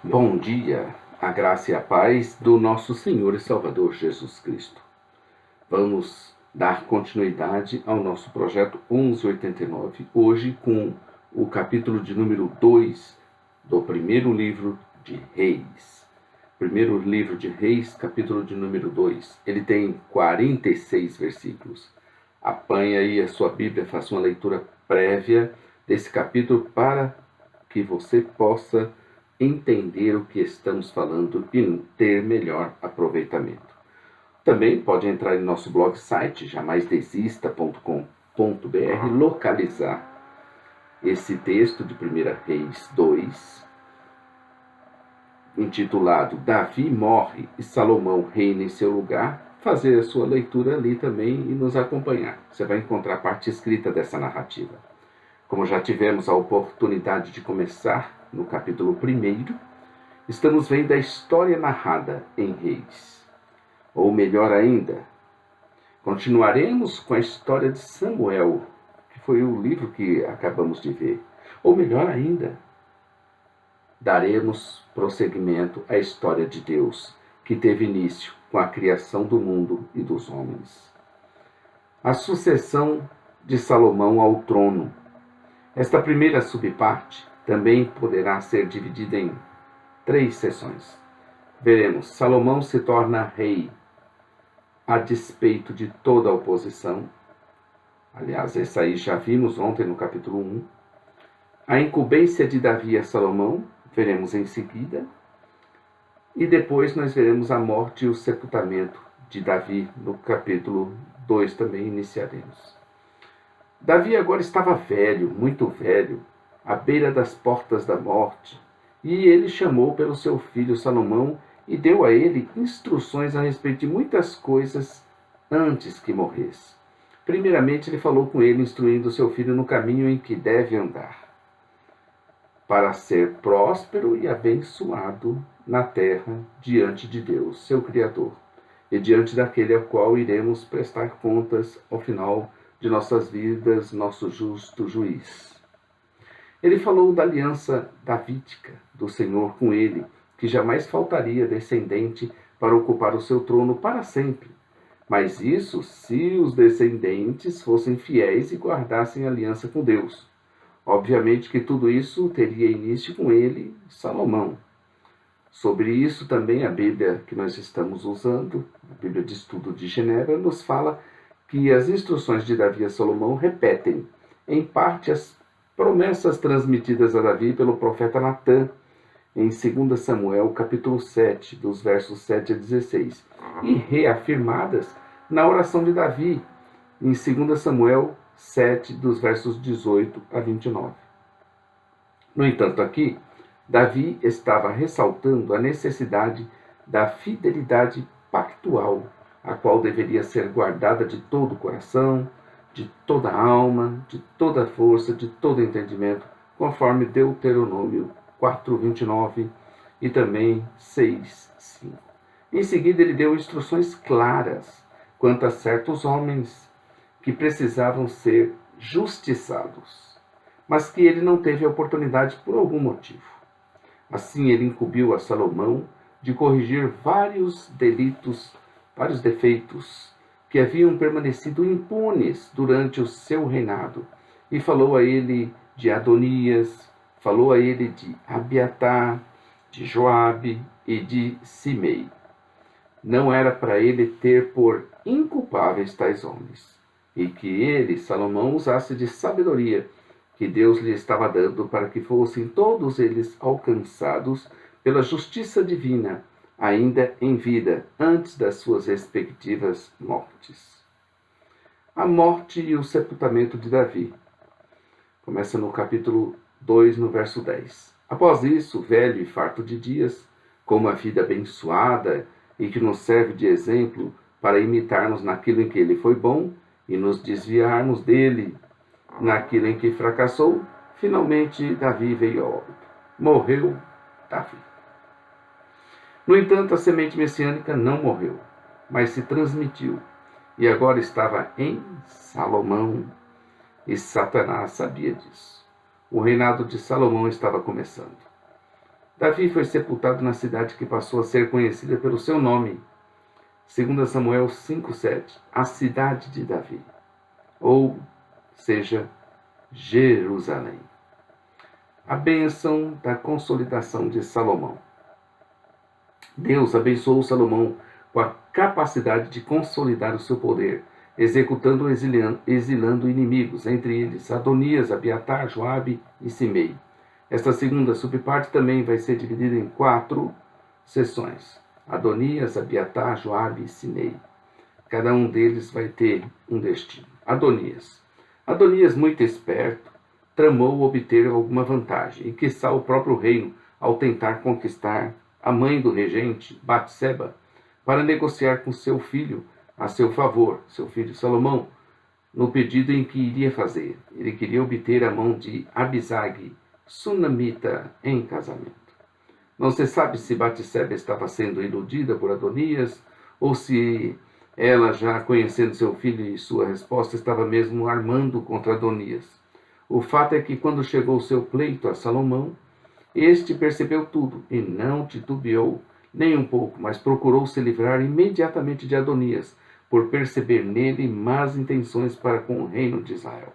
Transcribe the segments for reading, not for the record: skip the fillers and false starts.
Bom dia, a graça e a paz do nosso Senhor e Salvador Jesus Cristo. Vamos dar continuidade ao nosso projeto 1189, hoje com o capítulo de número 2 do primeiro livro de Reis. Primeiro livro de Reis, capítulo de número 2. Ele tem 46 versículos. Apanhe aí a sua Bíblia, faça uma leitura prévia desse capítulo para que você possa entender o que estamos falando e ter melhor aproveitamento. Também pode entrar em nosso blog site jamaisdesista.com.br, localizar esse texto de 1 Reis 2, intitulado Davi morre e Salomão reina em seu lugar, fazer a sua leitura ali também e nos acompanhar. Você vai encontrar a parte escrita dessa narrativa. Como já tivemos a oportunidade de começar no capítulo 1, estamos vendo a história narrada em Reis. Ou melhor ainda, continuaremos com a história de Samuel, que foi o livro que acabamos de ver. Ou melhor ainda, daremos prosseguimento à história de Deus, que teve início com a criação do mundo e dos homens. A sucessão de Salomão ao trono. Esta primeira subparte também poderá ser dividida em 3 sessões. Veremos, Salomão se torna rei a despeito de toda a oposição. Aliás, essa aí já vimos ontem no capítulo 1. A incumbência de Davi a Salomão, veremos em seguida. E depois nós veremos a morte e o sepultamento de Davi, no capítulo 2 também iniciaremos. Davi agora estava velho, muito velho, à beira das portas da morte, e ele chamou pelo seu filho Salomão e deu a ele instruções a respeito de muitas coisas antes que morresse. Primeiramente, ele falou com ele, instruindo seu filho no caminho em que deve andar, para ser próspero e abençoado na terra diante de Deus, seu Criador, e diante daquele ao qual iremos prestar contas ao final de nossas vidas, nosso justo juiz. Ele falou da aliança davídica do Senhor com ele, que jamais faltaria descendente para ocupar o seu trono para sempre. Mas isso se os descendentes fossem fiéis e guardassem aliança com Deus. Obviamente que tudo isso teria início com ele, Salomão. Sobre isso também a Bíblia que nós estamos usando, a Bíblia de Estudo de Genebra, nos fala que as instruções de Davi a Salomão repetem, em parte, as promessas transmitidas a Davi pelo profeta Natã, em 2 Samuel, capítulo 7, dos versos 7 a 16, e reafirmadas na oração de Davi, em 2 Samuel 7, dos versos 18 a 29. No entanto, aqui, Davi estava ressaltando a necessidade da fidelidade pactual, a qual deveria ser guardada de todo o coração, de toda a alma, de toda a força, de todo o entendimento, conforme Deuteronômio 4:29 e também 6:5. Em seguida, ele deu instruções claras quanto a certos homens que precisavam ser justiçados, mas que ele não teve a oportunidade por algum motivo. Assim, ele incumbiu a Salomão de corrigir vários defeitos que haviam permanecido impunes durante o seu reinado, e falou a ele de Adonias, falou a ele de Abiatar, de Joabe e de Simei. Não era para ele ter por inculpáveis tais homens, e que ele, Salomão, usasse de sabedoria que Deus lhe estava dando para que fossem todos eles alcançados pela justiça divina, ainda em vida, antes das suas respectivas mortes. A morte e o sepultamento de Davi. Começa no capítulo 2, no verso 10. Após isso, velho e farto de dias, com uma vida abençoada e que nos serve de exemplo para imitarmos naquilo em que ele foi bom e nos desviarmos dele naquilo em que fracassou, finalmente Davi veio a óbito. Morreu Davi. No entanto, a semente messiânica não morreu, mas se transmitiu, e agora estava em Salomão, e Satanás sabia disso. O reinado de Salomão estava começando. Davi foi sepultado na cidade que passou a ser conhecida pelo seu nome. 2 Samuel 5,7. A cidade de Davi, ou seja, Jerusalém. A bênção da consolidação de Salomão. Deus abençoou Salomão com a capacidade de consolidar o seu poder, executando ou exilando inimigos, entre eles Adonias, Abiatar, Joabe e Simei. Esta segunda subparte também vai ser dividida em 4 seções. Adonias, Abiatar, Joabe e Simei. Cada um deles vai ter um destino. Adonias, muito esperto, tramou obter alguma vantagem, e quiçá o próprio reino, ao tentar conquistar a mãe do regente, Batseba, para negociar com seu filho a seu favor, seu filho Salomão, no pedido em que iria fazer. Ele queria obter a mão de Abisag, sunamita, em casamento. Não se sabe se Batseba estava sendo iludida por Adonias, ou se ela, já conhecendo seu filho e sua resposta, estava mesmo armando contra Adonias. O fato é que, quando chegou seu pleito a Salomão, este percebeu tudo e não titubeou nem um pouco, mas procurou se livrar imediatamente de Adonias, por perceber nele más intenções para com o reino de Israel.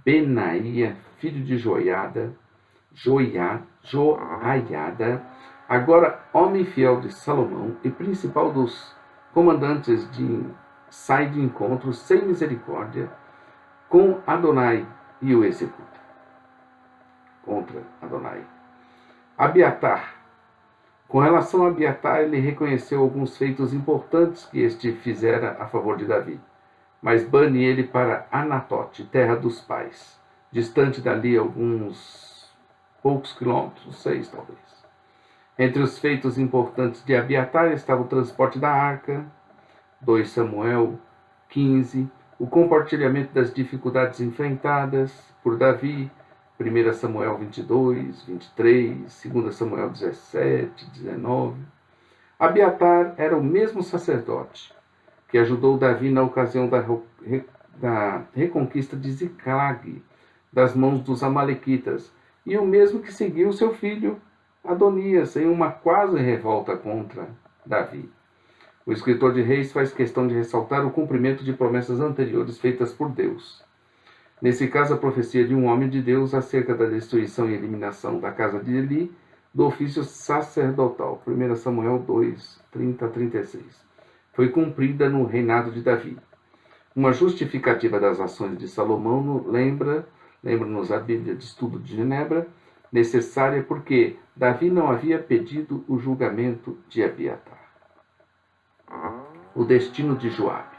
Benaia, filho de Joiada, agora homem fiel de Salomão e principal dos comandantes, sai de encontro sem misericórdia com Adonai e o executa. Contra Adonai. Abiatar. Com relação a Abiatar, ele reconheceu alguns feitos importantes que este fizera a favor de Davi, mas bane ele para Anatote, terra dos pais, distante dali alguns poucos quilômetros, 6 talvez. Entre os feitos importantes de Abiatar estava o transporte da arca, 2 Samuel 15, o compartilhamento das dificuldades enfrentadas por Davi, 1 Samuel 22, 23, 2 Samuel 17, 19. Abiatar era o mesmo sacerdote que ajudou Davi na ocasião da reconquista de Ziclag, das mãos dos amalequitas, e o mesmo que seguiu seu filho Adonias em uma quase revolta contra Davi. O escritor de Reis faz questão de ressaltar o cumprimento de promessas anteriores feitas por Deus. Nesse caso, a profecia de um homem de Deus acerca da destruição e eliminação da casa de Eli, do ofício sacerdotal, 1 Samuel 2, 30 a 36, foi cumprida no reinado de Davi. Uma justificativa das ações de Salomão lembra-nos a Bíblia de Estudo de Genebra, necessária porque Davi não havia pedido o julgamento de Abiatar. O destino de Joabe.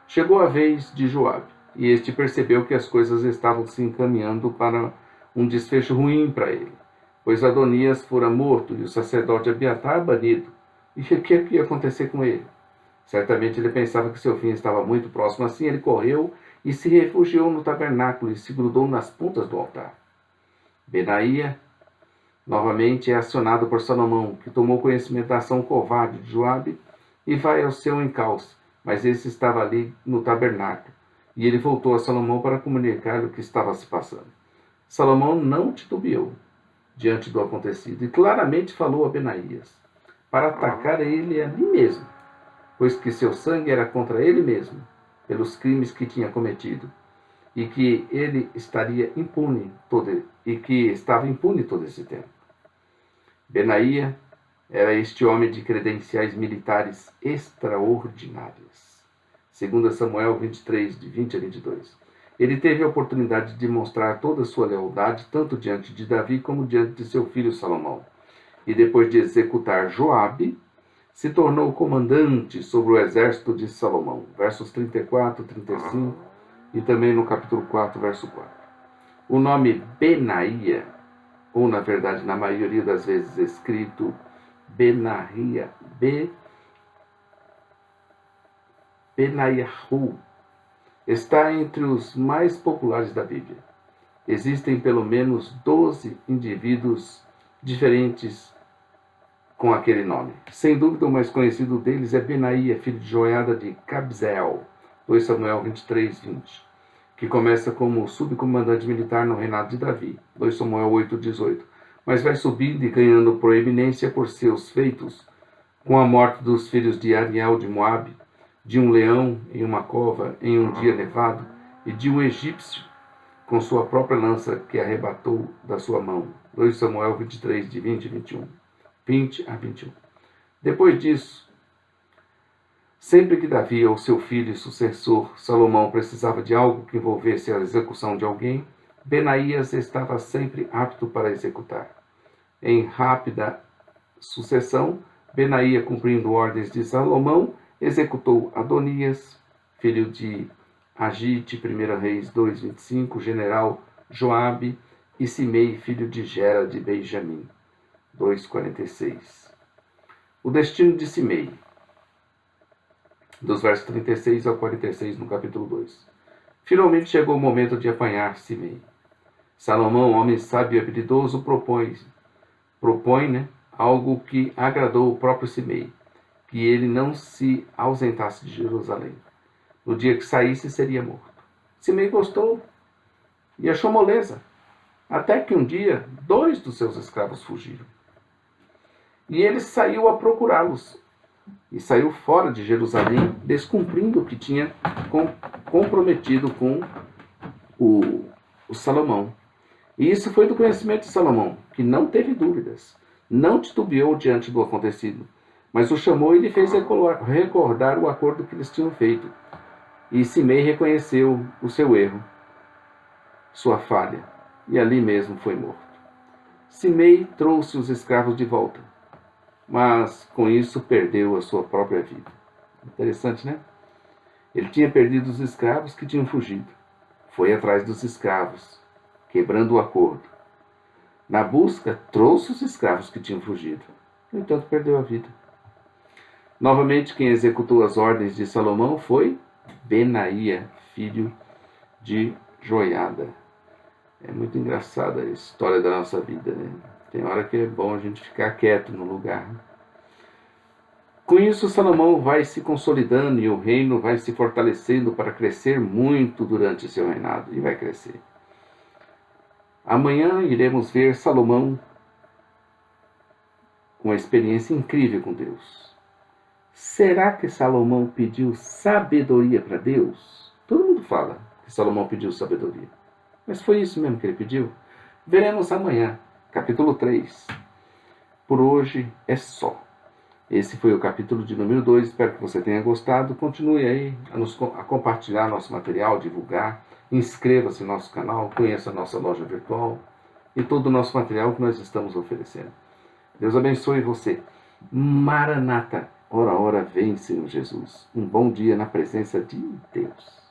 Chegou a vez de Joabe, e este percebeu que as coisas estavam se encaminhando para um desfecho ruim para ele, pois Adonias fora morto e o sacerdote Abiatar banido. E o que ia acontecer com ele? Certamente ele pensava que seu fim estava muito próximo, assim ele correu e se refugiou no tabernáculo e se grudou nas pontas do altar. Benaia, novamente, é acionado por Salomão, que tomou conhecimento da ação covarde de Joabe e vai ao seu encalço, mas esse estava ali no tabernáculo. E ele voltou a Salomão para comunicar o que estava se passando. Salomão não titubeou diante do acontecido e claramente falou a Benaías para atacar ele ali mesmo, pois que seu sangue era contra ele mesmo, pelos crimes que tinha cometido, e que ele estaria impune estava impune todo esse tempo. Benaia era este homem de credenciais militares extraordinárias. 2 Samuel 23, de 20 a 22. Ele teve a oportunidade de mostrar toda a sua lealdade, tanto diante de Davi como diante de seu filho Salomão. E depois de executar Joabe, se tornou comandante sobre o exército de Salomão. Versos 34, 35 e também no capítulo 4, verso 4. O nome Benaia, ou na verdade, na maioria das vezes escrito Benaiah, Benaiahu, está entre os mais populares da Bíblia. Existem pelo menos 12 indivíduos diferentes com aquele nome. Sem dúvida, o mais conhecido deles é Benaia, filho de Joiada de Cabzeel, 2 Samuel 23, 20, que começa como subcomandante militar no reinado de Davi, 2 Samuel 8, 18, mas vai subindo e ganhando proeminência por seus feitos, com a morte dos filhos de Ariel de Moabe, de um leão em uma cova em um dia nevado, e de um egípcio com sua própria lança que arrebatou da sua mão. 2 Samuel 23, de 20 a 21. Depois disso, sempre que Davi, ou seu filho e sucessor Salomão, precisava de algo que envolvesse a execução de alguém, Benaías estava sempre apto para executar. Em rápida sucessão, Benaía, cumprindo ordens de Salomão, executou Adonias, filho de Agite, 1 Reis 2:25, general Joabe, e Simei, filho de Gera de Benjamim, 2:46. O destino de Simei, dos versos 36 ao 46 no capítulo 2. Finalmente chegou o momento de apanhar Simei. Salomão, homem sábio e habilidoso, propõe algo que agradou o próprio Simei, que ele não se ausentasse de Jerusalém. No dia que saísse, seria morto. Simei gostou e achou moleza, até que um dia 2 dos seus escravos fugiram. E ele saiu a procurá-los, e saiu fora de Jerusalém, descumprindo o que tinha comprometido com o Salomão. E isso foi do conhecimento de Salomão, que não teve dúvidas, não titubeou diante do acontecido, mas o chamou e lhe fez recordar o acordo que eles tinham feito. E Simei reconheceu o seu erro, sua falha, e ali mesmo foi morto. Simei trouxe os escravos de volta, mas com isso perdeu a sua própria vida. Interessante, né? Ele tinha perdido os escravos que tinham fugido. Foi atrás dos escravos, quebrando o acordo. Na busca, trouxe os escravos que tinham fugido. No entanto, perdeu a vida. Novamente, quem executou as ordens de Salomão foi Benaía, filho de Joiada. É muito engraçada a história da nossa vida, né? Tem hora que é bom a gente ficar quieto no lugar. Com isso, Salomão vai se consolidando e o reino vai se fortalecendo para crescer muito durante seu reinado. E vai crescer. Amanhã iremos ver Salomão com uma experiência incrível com Deus. Será que Salomão pediu sabedoria para Deus? Todo mundo fala que Salomão pediu sabedoria. Mas foi isso mesmo que ele pediu? Veremos amanhã, capítulo 3. Por hoje é só. Esse foi o capítulo de número 2. Espero que você tenha gostado. Continue aí a compartilhar nosso material, divulgar. Inscreva-se no nosso canal, conheça a nossa loja virtual e todo o nosso material que nós estamos oferecendo. Deus abençoe você. Maranata, ora, ora, vem, Senhor Jesus. Um bom dia na presença de Deus.